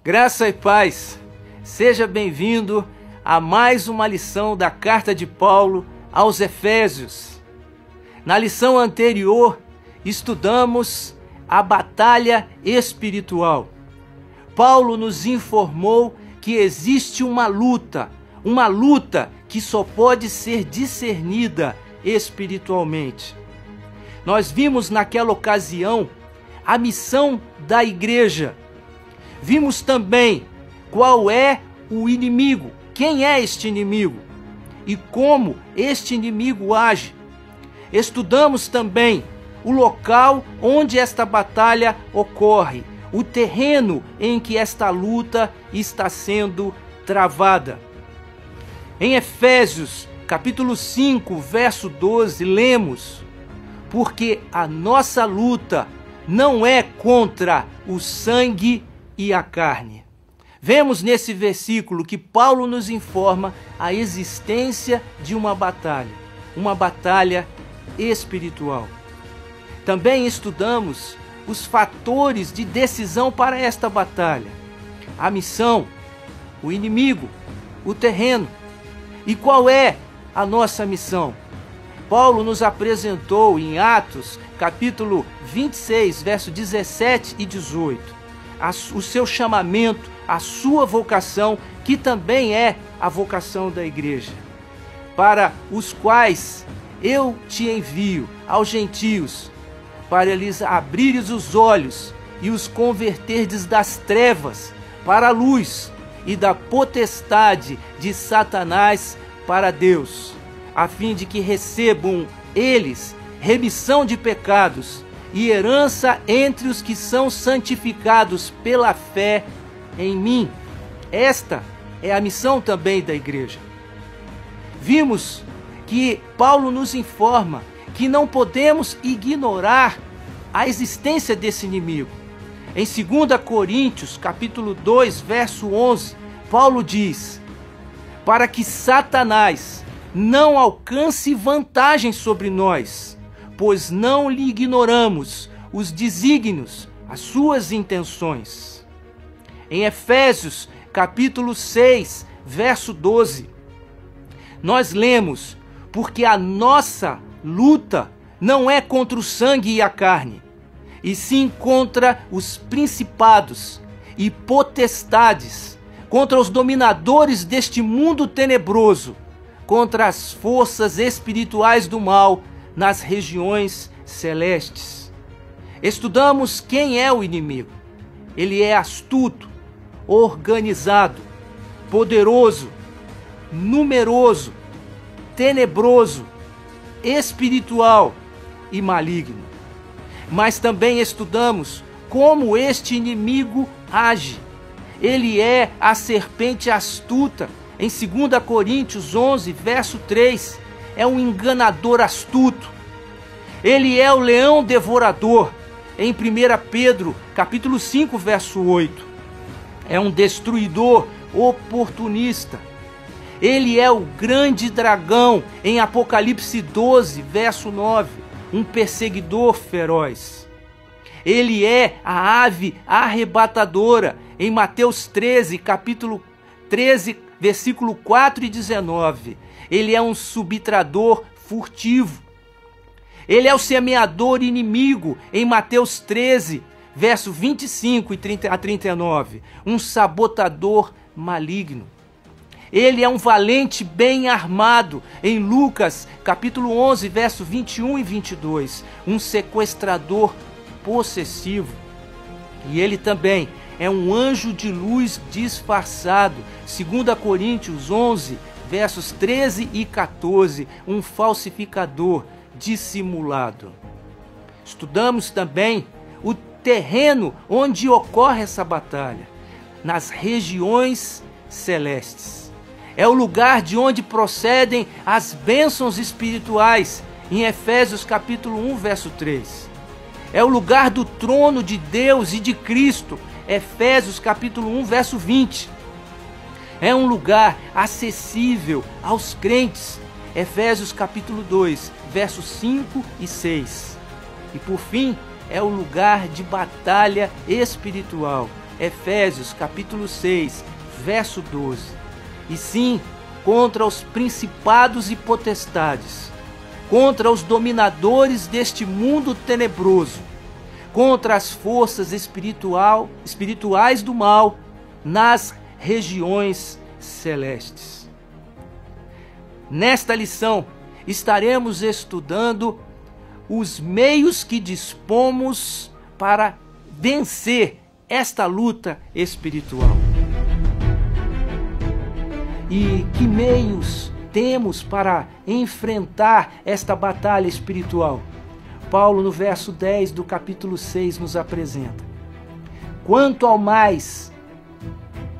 Graça e paz, seja bem-vindo a mais uma lição da carta de Paulo aos Efésios. Na lição anterior, estudamos a batalha espiritual. Paulo nos informou que existe uma luta que só pode ser discernida espiritualmente. Nós vimos naquela ocasião a missão da igreja. Vimos também qual é o inimigo, quem é este inimigo e como este inimigo age. Estudamos também o local onde esta batalha ocorre, o terreno em que esta luta está sendo travada. Em Efésios, capítulo 5, verso 12, lemos: porque a nossa luta não é contra o sangue e a carne. Vemos nesse versículo que Paulo nos informa a existência de uma batalha espiritual. Também estudamos os fatores de decisão para esta batalha: a missão, o inimigo, o terreno. E qual é a nossa missão? Paulo nos apresentou em Atos, capítulo 26, verso 17 e 18, o seu chamamento, a sua vocação, que também é a vocação da igreja, para os quais eu te envio aos gentios, para lhes abrires os olhos e os converterdes das trevas para a luz e da potestade de Satanás para Deus, a fim de que recebam eles remissão de pecados e herança entre os que são santificados pela fé em mim. Esta é a missão também da igreja. Vimos que Paulo nos informa que não podemos ignorar a existência desse inimigo. Em 2 Coríntios, capítulo 2, verso 11, Paulo diz: para que Satanás não alcance vantagem sobre nós, pois não lhe ignoramos os desígnios, as suas intenções. Em Efésios, capítulo 6, verso 12, nós lemos: porque a nossa luta não é contra o sangue e a carne, e sim contra os principados e potestades, contra os dominadores deste mundo tenebroso, contra as forças espirituais do mal nas regiões celestes. Estudamos quem é o inimigo. Ele é astuto, organizado, poderoso, numeroso, tenebroso, espiritual e maligno. Mas também estudamos como este inimigo age. Ele é a serpente astuta. Em 2 Coríntios 11, verso 3, é um enganador astuto. Ele é o leão devorador. Em 1 Pedro, capítulo 5, verso 8, é um destruidor oportunista. Ele é o grande dragão. Em Apocalipse 12, verso 9, um perseguidor feroz. Ele é a ave arrebatadora. Em Mateus 13, capítulo 13, versículo 4 e 19, ele é um subtrador furtivo. Ele é o semeador inimigo, em Mateus 13, verso 25 a 39, um sabotador maligno. Ele é um valente bem armado, em Lucas, capítulo 11, verso 21 e 22, um sequestrador possessivo. E ele também é um anjo de luz disfarçado, 2 Coríntios 11, versos 13 e 14, um falsificador dissimulado. Estudamos também o terreno onde ocorre essa batalha, nas regiões celestes. É o lugar de onde procedem as bênçãos espirituais, em Efésios capítulo 1, verso 3. É o lugar do trono de Deus e de Cristo, Efésios capítulo 1, verso 20. É um lugar acessível aos crentes, Efésios capítulo 2, versos 5 e 6. E por fim, é o lugar de batalha espiritual, Efésios capítulo 6, verso 12. E sim, contra os principados e potestades, contra os dominadores deste mundo tenebroso, contra as forças espirituais do mal nas regiões celestes. Nesta lição, estaremos estudando os meios que dispomos para vencer esta luta espiritual. E que meios temos para enfrentar esta batalha espiritual? Paulo, no verso 10 do capítulo 6, nos apresenta: quanto ao mais,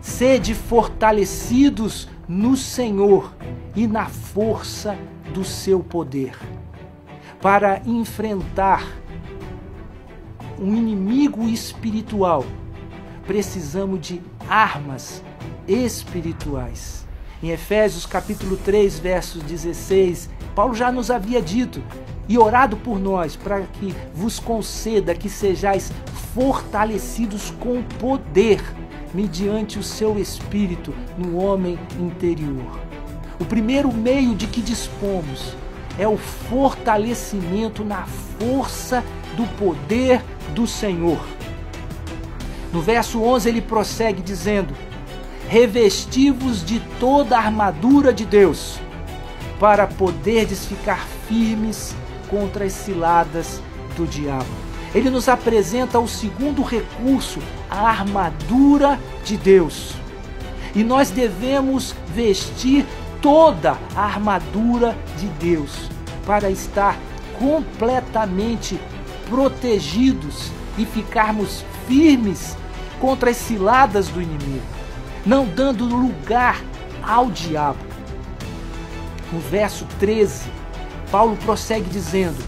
sede fortalecidos no Senhor e na força do seu poder. Para enfrentar um inimigo espiritual, precisamos de armas espirituais. Em Efésios capítulo 3, versos 16, Paulo já nos havia dito e orado por nós, para que vos conceda que sejais fortalecidos com poder, mediante o seu Espírito no homem interior. O primeiro meio de que dispomos é o fortalecimento na força do poder do Senhor. No verso 11 ele prossegue dizendo: revesti-vos de toda a armadura de Deus, para poderdes ficar firmes contra as ciladas do diabo. Ele nos apresenta o segundo recurso, a armadura de Deus. E nós devemos vestir toda a armadura de Deus para estar completamente protegidos e ficarmos firmes contra as ciladas do inimigo, não dando lugar ao diabo. No verso 13, Paulo prossegue dizendo: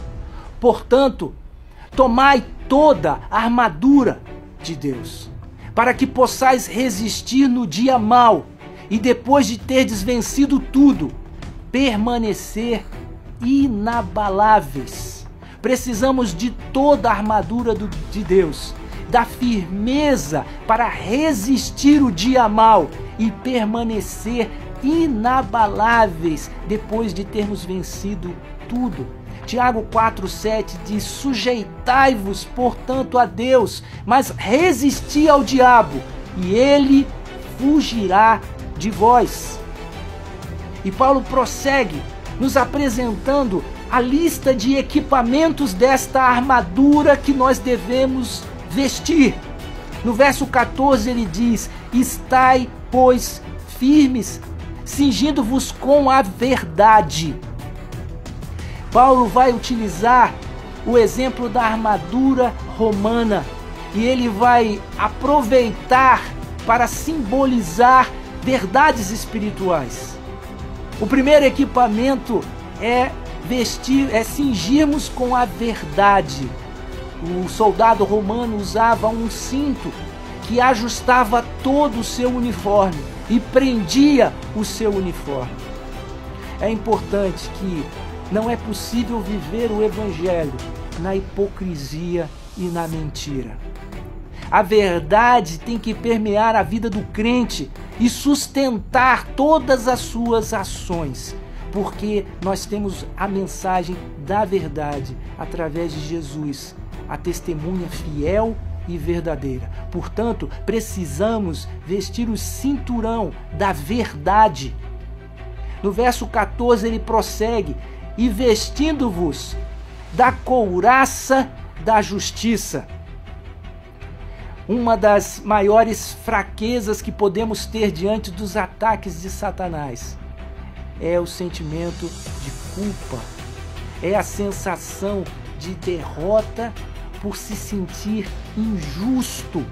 portanto, tomai toda a armadura de Deus, para que possais resistir no dia mau, e depois de terdes vencido tudo, permanecer inabaláveis. Precisamos de toda a armadura de Deus, da firmeza para resistir o dia mau e permanecer inabaláveis depois de termos vencido tudo. Tiago 4,7 diz: sujeitai-vos, portanto, a Deus, mas resisti ao diabo, e ele fugirá de vós. E Paulo prossegue nos apresentando a lista de equipamentos desta armadura que nós devemos vestir. No verso 14 ele diz: estai, pois, firmes, cingindo-vos com a verdade. Paulo vai utilizar o exemplo da armadura romana e ele vai aproveitar para simbolizar verdades espirituais. O primeiro equipamento é cingirmos com a verdade. O soldado romano usava um cinto que ajustava todo o seu uniforme e prendia o seu uniforme. É importante que não é possível viver o evangelho na hipocrisia e na mentira. A verdade tem que permear a vida do crente e sustentar todas as suas ações, porque nós temos a mensagem da verdade através de Jesus, a testemunha fiel e verdadeira. Portanto, precisamos vestir o cinturão da verdade. No verso 14 ele prossegue: e vestindo-vos da couraça da justiça. Uma das maiores fraquezas que podemos ter diante dos ataques de Satanás é o sentimento de culpa, é a sensação de derrota por se sentir injusto.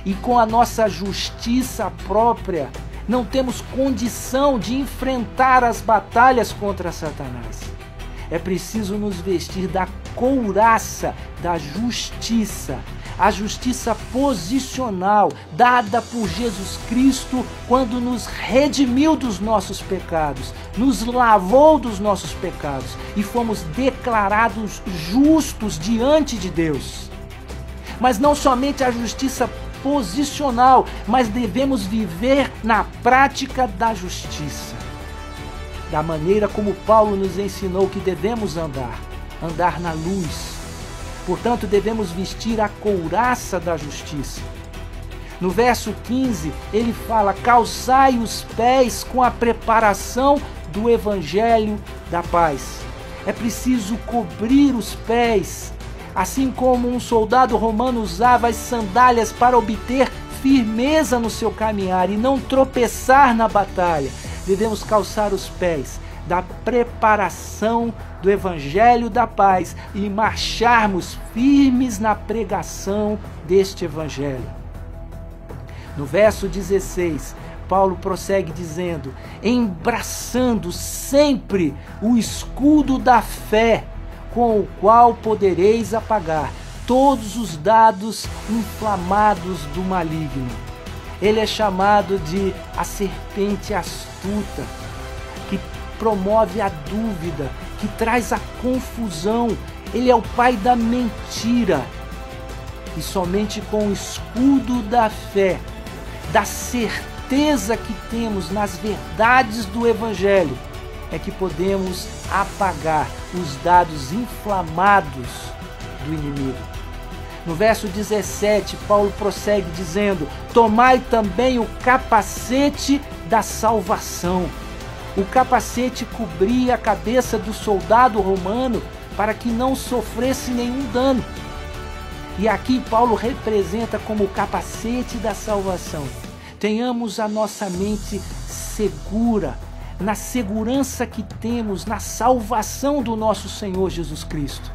E com a nossa justiça própria, não temos condição de enfrentar as batalhas contra Satanás. É preciso nos vestir da couraça da justiça, a justiça posicional dada por Jesus Cristo quando nos redimiu dos nossos pecados, nos lavou dos nossos pecados e fomos declarados justos diante de Deus. Mas não somente a justiça disposicional, mas devemos viver na prática da justiça. Da maneira como Paulo nos ensinou que devemos andar na luz. Portanto, devemos vestir a couraça da justiça. No verso 15, ele fala: calçai os pés com a preparação do evangelho da paz. É preciso cobrir os pés, assim como um soldado romano usava as sandálias para obter firmeza no seu caminhar e não tropeçar na batalha. Devemos calçar os pés da preparação do evangelho da paz e marcharmos firmes na pregação deste evangelho. No verso 16, Paulo prossegue dizendo: embraçando sempre o escudo da fé, com o qual podereis apagar todos os dardos inflamados do maligno. Ele é chamado de a serpente astuta, que promove a dúvida, que traz a confusão. Ele é o pai da mentira. E somente com o escudo da fé, da certeza que temos nas verdades do Evangelho, é que podemos apagar os dardos inflamados do inimigo. No verso 17, Paulo prossegue dizendo: tomai também o capacete da salvação. O capacete cobria a cabeça do soldado romano para que não sofresse nenhum dano. E aqui Paulo representa como o capacete da salvação. Tenhamos a nossa mente segura, na segurança que temos na salvação do nosso Senhor Jesus Cristo,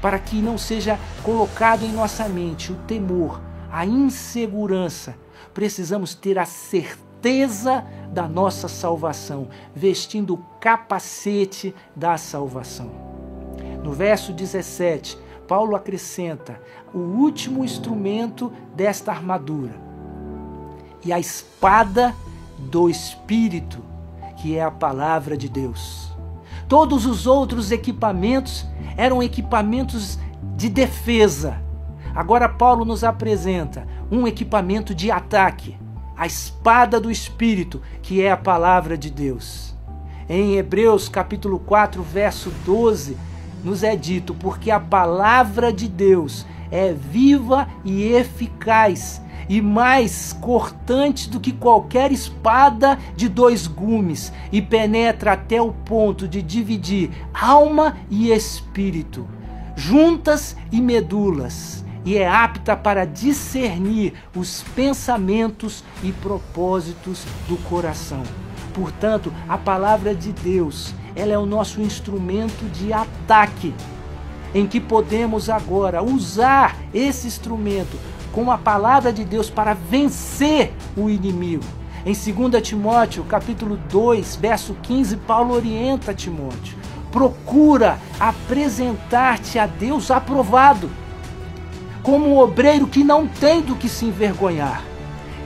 para que não seja colocado em nossa mente o temor, a insegurança. Precisamos ter a certeza da nossa salvação, vestindo o capacete da salvação. No verso 17, Paulo acrescenta o último instrumento desta armadura, e a espada do Espírito, que é a palavra de Deus. Todos os outros equipamentos eram equipamentos de defesa. Agora Paulo nos apresenta um equipamento de ataque, a espada do Espírito, que é a palavra de Deus. Em Hebreus capítulo 4, verso 12, nos é dito: porque a palavra de Deus é viva e eficaz, e mais cortante do que qualquer espada de dois gumes, e penetra até o ponto de dividir alma e espírito, juntas e medulas, e é apta para discernir os pensamentos e propósitos do coração. Portanto, a palavra de Deus, ela é o nosso instrumento de ataque, em que podemos agora usar esse instrumento com a palavra de Deus para vencer o inimigo. Em 2 Timóteo, capítulo 2, verso 15, Paulo orienta Timóteo: procura apresentar-te a Deus aprovado, como um obreiro que não tem do que se envergonhar,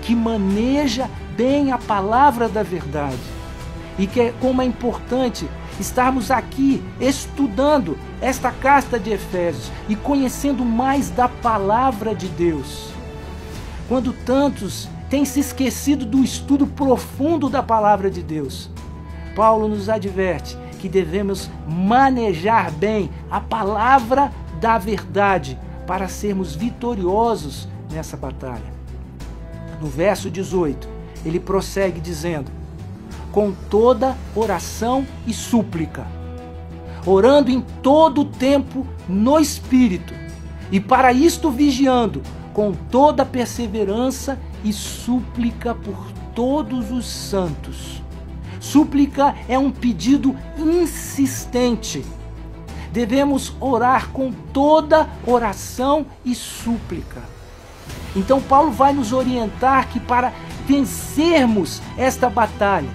que maneja bem a palavra da verdade. E como é importante estarmos aqui estudando esta carta de Efésios e conhecendo mais da palavra de Deus. Quando tantos têm se esquecido do estudo profundo da palavra de Deus, Paulo nos adverte que devemos manejar bem a palavra da verdade para sermos vitoriosos nessa batalha. No verso 18, ele prossegue dizendo: com toda oração e súplica, orando em todo o tempo no Espírito, e para isto vigiando com toda perseverança e súplica por todos os santos. Súplica é um pedido insistente. Devemos orar com toda oração e súplica. Então Paulo vai nos orientar que para vencermos esta batalha,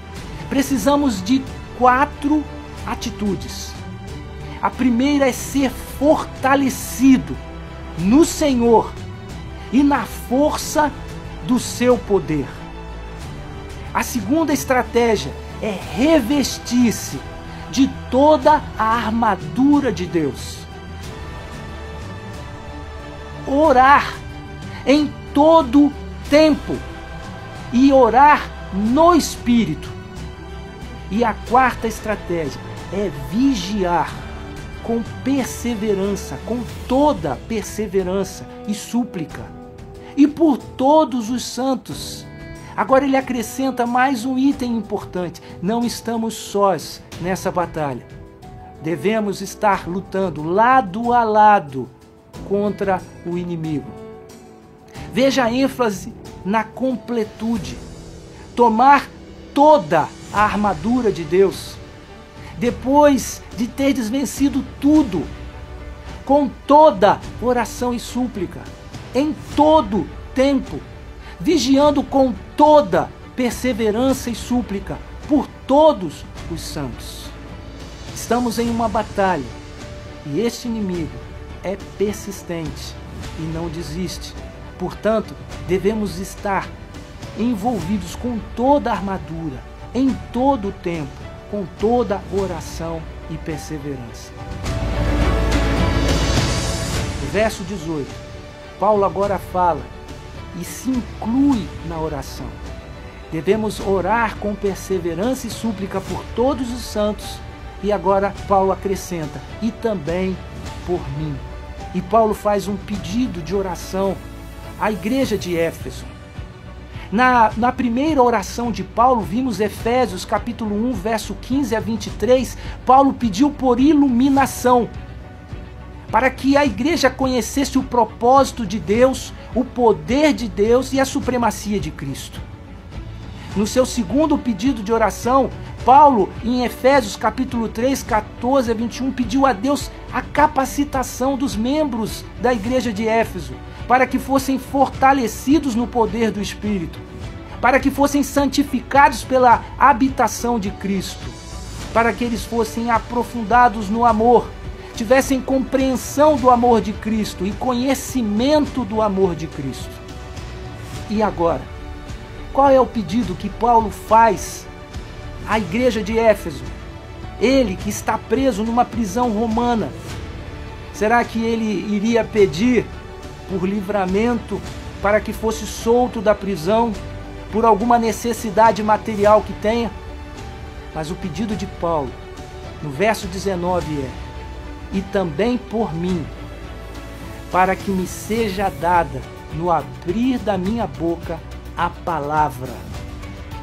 precisamos de 4 atitudes. A primeira é ser fortalecido no Senhor e na força do seu poder. A segunda estratégia é revestir-se de toda a armadura de Deus. Orar em todo tempo e orar no Espírito. E a quarta estratégia é vigiar com perseverança, com toda perseverança e súplica, e por todos os santos. Agora ele acrescenta mais um item importante: não estamos sós nessa batalha. Devemos estar lutando lado a lado contra o inimigo. Veja a ênfase na completude. Tomar toda a armadura de Deus, depois de teres vencido tudo, com toda oração e súplica, em todo tempo, vigiando com toda perseverança e súplica por todos os santos. Estamos em uma batalha e este inimigo é persistente e não desiste. Portanto, devemos estar envolvidos com toda a armadura, em todo o tempo, com toda oração e perseverança. No verso 18, Paulo agora fala e se inclui na oração. Devemos orar com perseverança e súplica por todos os santos. E agora Paulo acrescenta: e também por mim. E Paulo faz um pedido de oração à igreja de Éfeso. Na primeira oração de Paulo, vimos Efésios capítulo 1, verso 15 a 23, Paulo pediu por iluminação, para que a igreja conhecesse o propósito de Deus, o poder de Deus e a supremacia de Cristo. No seu segundo pedido de oração, Paulo, em Efésios capítulo 3, 14 a 21, pediu a Deus a capacitação dos membros da igreja de Éfeso, para que fossem fortalecidos no poder do Espírito, para que fossem santificados pela habitação de Cristo, para que eles fossem aprofundados no amor, tivessem compreensão do amor de Cristo e conhecimento do amor de Cristo. E agora, qual é o pedido que Paulo faz à igreja de Éfeso? Ele que está preso numa prisão romana, será que ele iria pedir por livramento para que fosse solto da prisão por alguma necessidade material que tenha? Mas o pedido de Paulo, no verso 19 é: e também por mim, para que me seja dada no abrir da minha boca a palavra.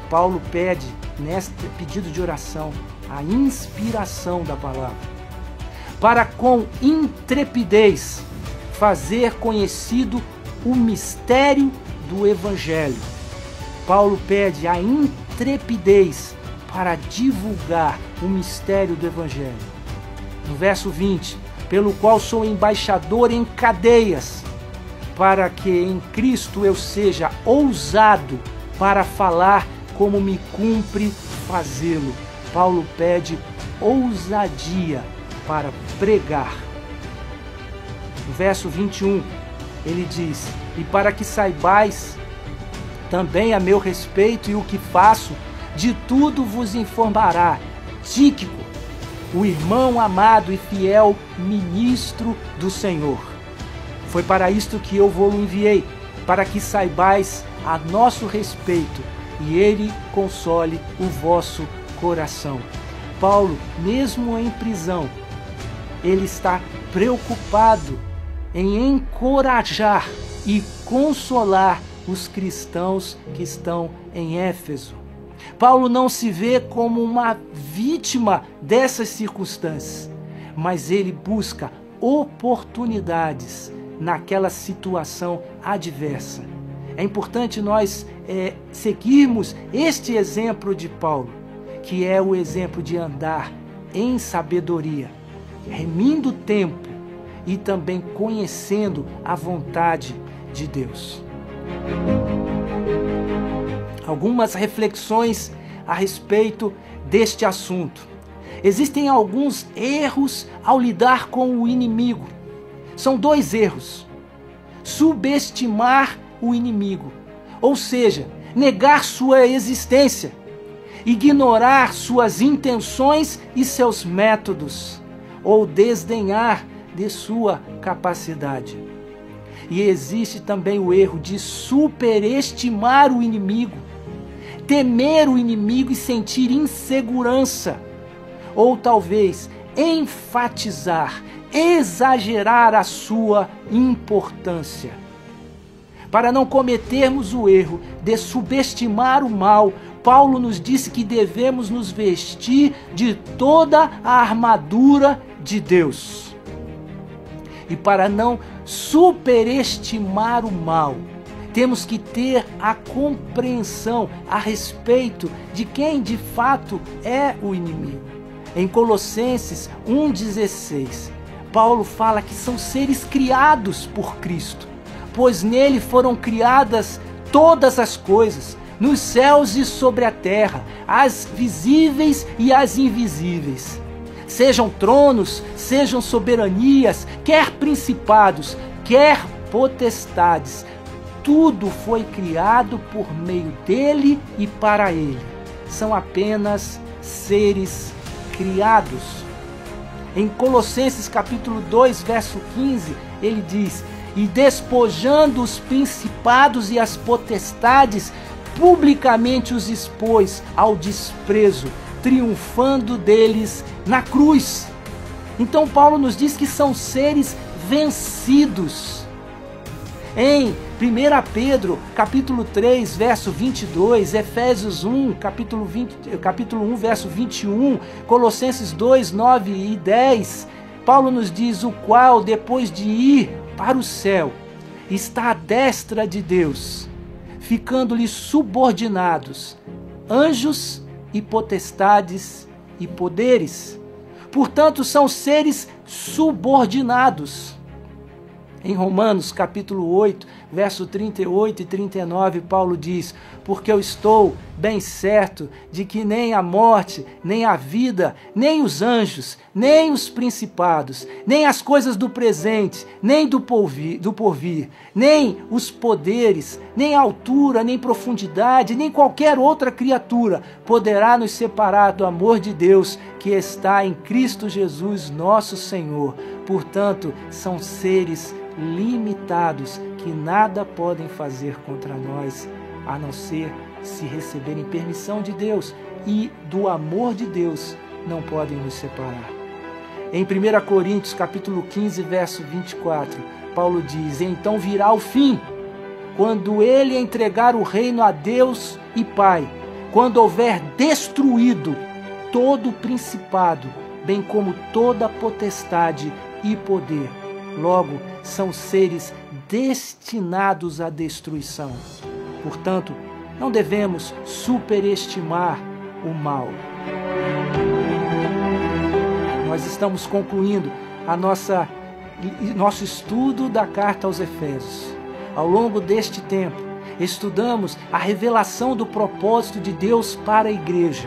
Paulo pede, neste pedido de oração, a inspiração da palavra, para com intrepidez fazer conhecido o mistério do Evangelho. Paulo pede a intrepidez para divulgar o mistério do Evangelho. No verso 20, pelo qual sou embaixador em cadeias, para que em Cristo eu seja ousado para falar como me cumpre fazê-lo. Paulo pede ousadia para pregar. No verso 21, ele diz: e para que saibais também a meu respeito e o que faço, de tudo vos informará Tíquico, o irmão amado e fiel ministro do Senhor. Foi para isto que eu vou enviei, para que saibais a nosso respeito e ele console o vosso coração. Paulo, mesmo em prisão, ele está preocupado em encorajar e consolar os cristãos que estão em Éfeso. Paulo não se vê como uma vítima dessas circunstâncias, mas ele busca oportunidades naquela situação adversa. É importante nós seguirmos este exemplo de Paulo, que é o exemplo de andar em sabedoria, remindo o tempo e também conhecendo a vontade de Deus. Algumas reflexões a respeito deste assunto. Existem alguns erros ao lidar com o inimigo. São dois erros: subestimar o inimigo, ou seja, negar sua existência, ignorar suas intenções e seus métodos, ou desdenhar de sua capacidade. E existe também o erro de superestimar o inimigo, temer o inimigo e sentir insegurança, ou talvez enfatizar, exagerar a sua importância. Para não cometermos o erro de subestimar o mal, Paulo nos disse que devemos nos vestir de toda a armadura de Deus. E para não superestimar o mal, temos que ter a compreensão a respeito de quem de fato é o inimigo. Em Colossenses 1,16, Paulo fala que são seres criados por Cristo, pois nele foram criadas todas as coisas, nos céus e sobre a terra, as visíveis e as invisíveis. Sejam tronos, sejam soberanias, quer principados, quer potestades, tudo foi criado por meio dele e para ele. São apenas seres criados. Em Colossenses capítulo 2, verso 15, ele diz: e despojando os principados e as potestades, publicamente os expôs ao desprezo, triunfando deles na cruz. Então Paulo nos diz que são seres vencidos. Em 1 Pedro, capítulo 3, verso 22, Efésios 1, capítulo 1, verso 21, Colossenses 2, 9 e 10, Paulo nos diz: o qual, depois de ir para o céu, está à destra de Deus, ficando-lhe subordinados anjos e potestades e poderes. Portanto, são seres subordinados. Em Romanos capítulo 8, verso 38 e 39, Paulo diz: porque eu estou bem certo de que nem a morte, nem a vida, nem os anjos, nem os principados, nem as coisas do presente, nem do porvir, nem os poderes, nem a altura, nem profundidade, nem qualquer outra criatura poderá nos separar do amor de Deus que está em Cristo Jesus, nosso Senhor. Portanto, são seres limitados que nada podem fazer contra nós, a não ser se receberem permissão de Deus, e do amor de Deus não podem nos separar. Em 1 Coríntios capítulo 15, verso 24, Paulo diz: então virá o fim, quando ele entregar o reino a Deus e Pai, quando houver destruído todo o principado, bem como toda potestade e poder. Logo, são seres destinados à destruição. Portanto, não devemos superestimar o mal. Nós estamos concluindo nosso estudo da carta aos Efésios. Ao longo deste tempo, estudamos a revelação do propósito de Deus para a igreja.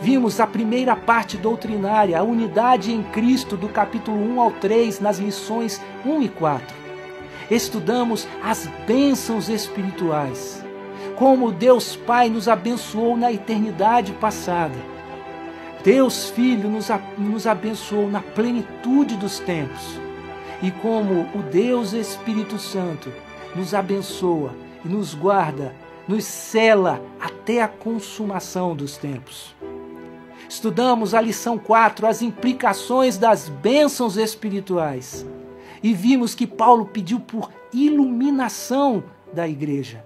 Vimos a primeira parte doutrinária, a unidade em Cristo, do capítulo 1 ao 3, nas lições 1 e 4. Estudamos as bênçãos espirituais, como Deus Pai nos abençoou na eternidade passada. Deus Filho nos abençoou na plenitude dos tempos. E como o Deus Espírito Santo nos abençoa e nos guarda, nos cela até a consumação dos tempos. Estudamos a lição 4, as implicações das bênçãos espirituais. E vimos que Paulo pediu por iluminação da igreja,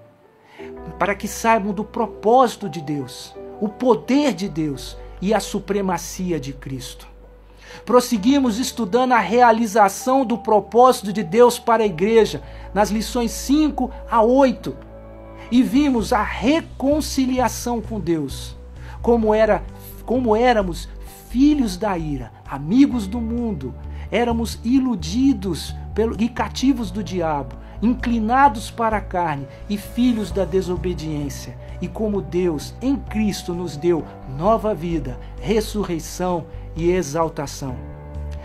para que saibam do propósito de Deus, o poder de Deus e a supremacia de Cristo. Prosseguimos estudando a realização do propósito de Deus para a igreja, nas lições 5 a 8. E vimos a reconciliação com Deus, como éramos filhos da ira, amigos do mundo, éramos iludidos e cativos do diabo, inclinados para a carne e filhos da desobediência. E como Deus em Cristo nos deu nova vida, ressurreição e exaltação.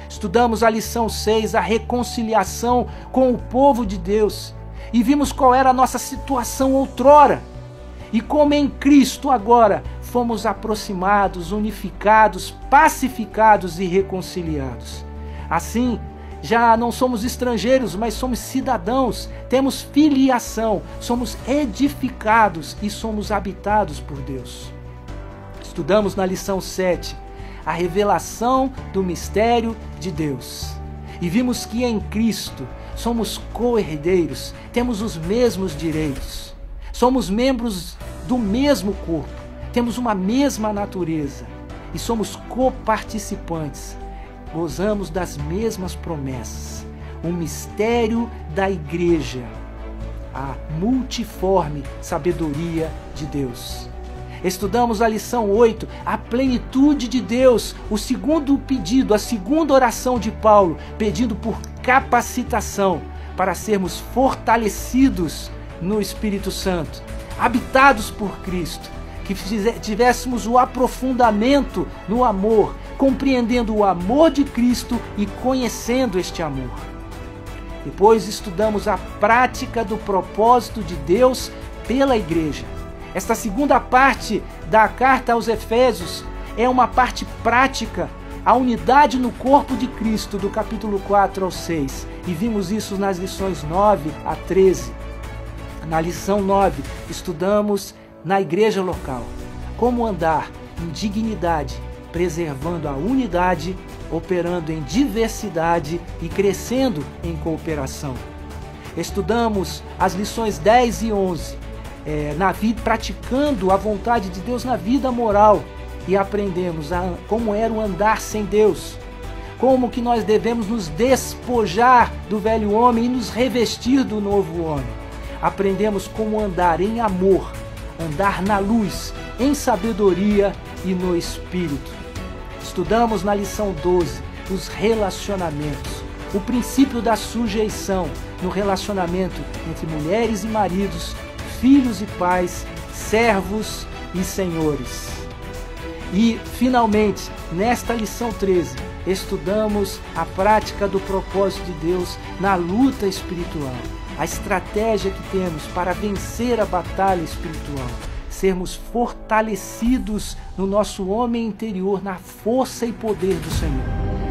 Estudamos a lição 6, a reconciliação com o povo de Deus, e vimos qual era a nossa situação outrora, e como em Cristo agora fomos aproximados, unificados, pacificados e reconciliados. Assim, já não somos estrangeiros, mas somos cidadãos, temos filiação, somos edificados e somos habitados por Deus. Estudamos na lição 7 a revelação do mistério de Deus e vimos que em Cristo somos co-herdeiros, temos os mesmos direitos, somos membros do mesmo corpo, temos uma mesma natureza e somos coparticipantes, gozamos das mesmas promessas. O mistério da igreja, a multiforme sabedoria de Deus. Estudamos a lição 8, a plenitude de Deus, o segundo pedido, a segunda oração de Paulo, pedindo por capacitação para sermos fortalecidos no Espírito Santo, habitados por Cristo, que tivéssemos o aprofundamento no amor, compreendendo o amor de Cristo e conhecendo este amor. Depois estudamos a prática do propósito de Deus pela igreja. Esta segunda parte da carta aos Efésios é uma parte prática, a unidade no corpo de Cristo, do capítulo 4 ao 6. E vimos isso nas lições 9 a 13. Na lição 9, estudamos na igreja local como andar em dignidade, preservando a unidade, operando em diversidade e crescendo em cooperação. Estudamos as lições 10 e 11, praticando a vontade de Deus na vida moral, e aprendemos como era o andar sem Deus, como que nós devemos nos despojar do velho homem e nos revestir do novo homem. Aprendemos como andar em amor, andar na luz, em sabedoria e no Espírito. Estudamos na lição 12 os relacionamentos, o princípio da sujeição no relacionamento entre mulheres e maridos, filhos e pais, servos e senhores. E, finalmente, nesta lição 13, estudamos a prática do propósito de Deus na luta espiritual, a estratégia que temos para vencer a batalha espiritual, sermos fortalecidos no nosso homem interior, na força e poder do Senhor,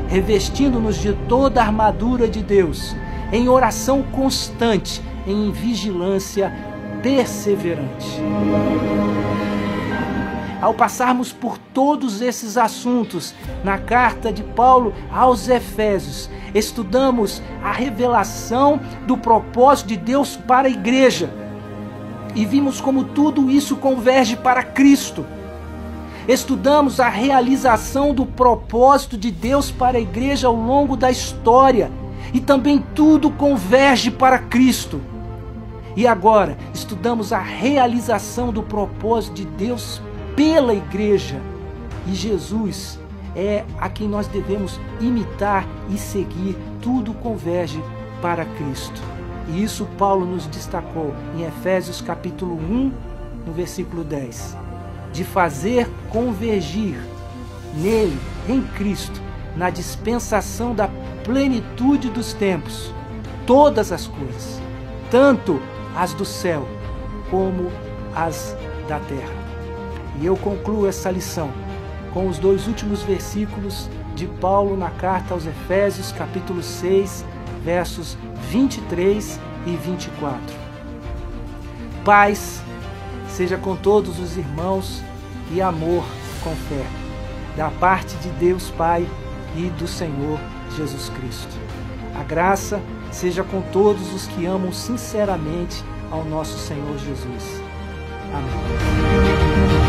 revestindo-nos de toda a armadura de Deus, em oração constante, em vigilância perseverante. Ao passarmos por todos esses assuntos na carta de Paulo aos Efésios, estudamos a revelação do propósito de Deus para a igreja e vimos como tudo isso converge para Cristo. Estudamos a realização do propósito de Deus para a igreja ao longo da história e também tudo converge para Cristo. E agora estudamos a realização do propósito de Deus pela igreja, e Jesus é a quem nós devemos imitar e seguir. Tudo converge para Cristo. E isso Paulo nos destacou em Efésios capítulo 1, no versículo 10. De fazer convergir nele, em Cristo, na dispensação da plenitude dos tempos, todas as coisas, tanto as do céu como as da terra. E eu concluo essa lição com os dois últimos versículos de Paulo na carta aos Efésios, capítulo 6, versos 23 e 24. Paz seja com todos os irmãos e amor com fé, da parte de Deus Pai e do Senhor Jesus Cristo. A graça seja com todos os que amam sinceramente ao nosso Senhor Jesus. Amém.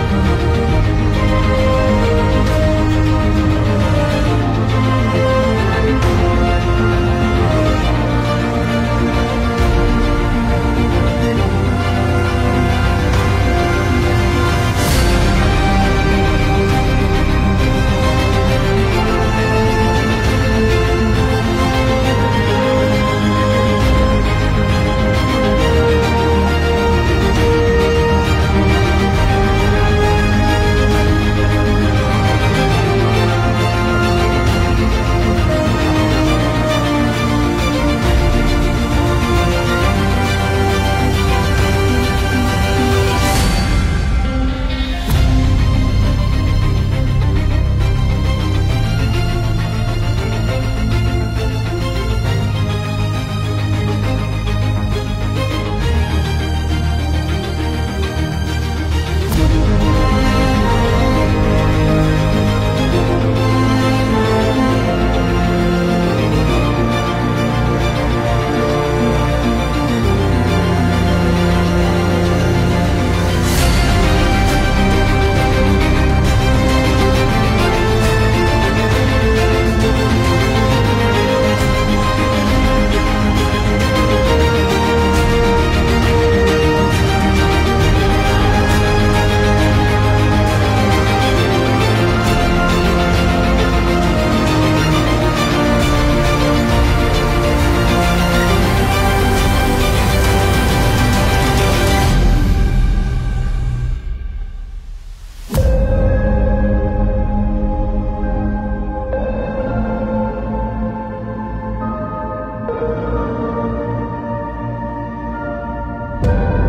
Senhor.